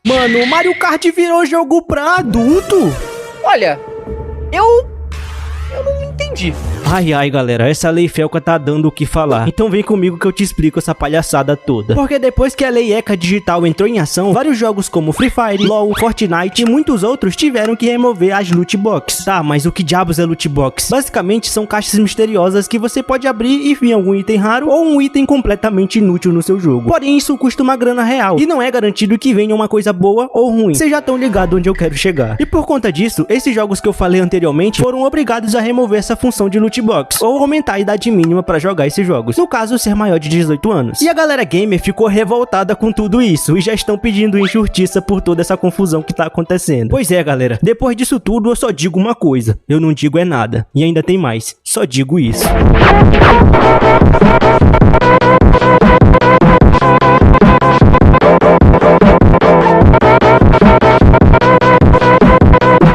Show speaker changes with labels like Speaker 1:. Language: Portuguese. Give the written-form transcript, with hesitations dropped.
Speaker 1: Mano, o Mario Kart virou jogo pra adulto?
Speaker 2: Olha, eu não entendi.
Speaker 1: Ai, galera, essa lei Felca tá dando o que falar. Então vem comigo que eu te explico essa palhaçada toda. Porque depois que a lei ECA digital entrou em ação, vários jogos como Free Fire, LoL, Fortnite e muitos outros tiveram que remover as loot box. Tá, mas o que diabos é loot box? Basicamente são caixas misteriosas que você pode abrir e vir algum item raro ou um item completamente inútil no seu jogo. Porém, isso custa uma grana real e não é garantido que venha uma coisa boa ou ruim. Vocês já estão ligados onde eu quero chegar. E por conta disso, esses jogos que eu falei anteriormente foram obrigados a remover essa função de loot box, ou aumentar a idade mínima para jogar esses jogos, no caso ser maior de 18 anos. E a galera gamer ficou revoltada com tudo isso e já estão pedindo injustiça por toda essa confusão que tá acontecendo. Pois é, galera, depois disso tudo eu só digo uma coisa, eu não digo é nada, e ainda tem mais, só digo isso.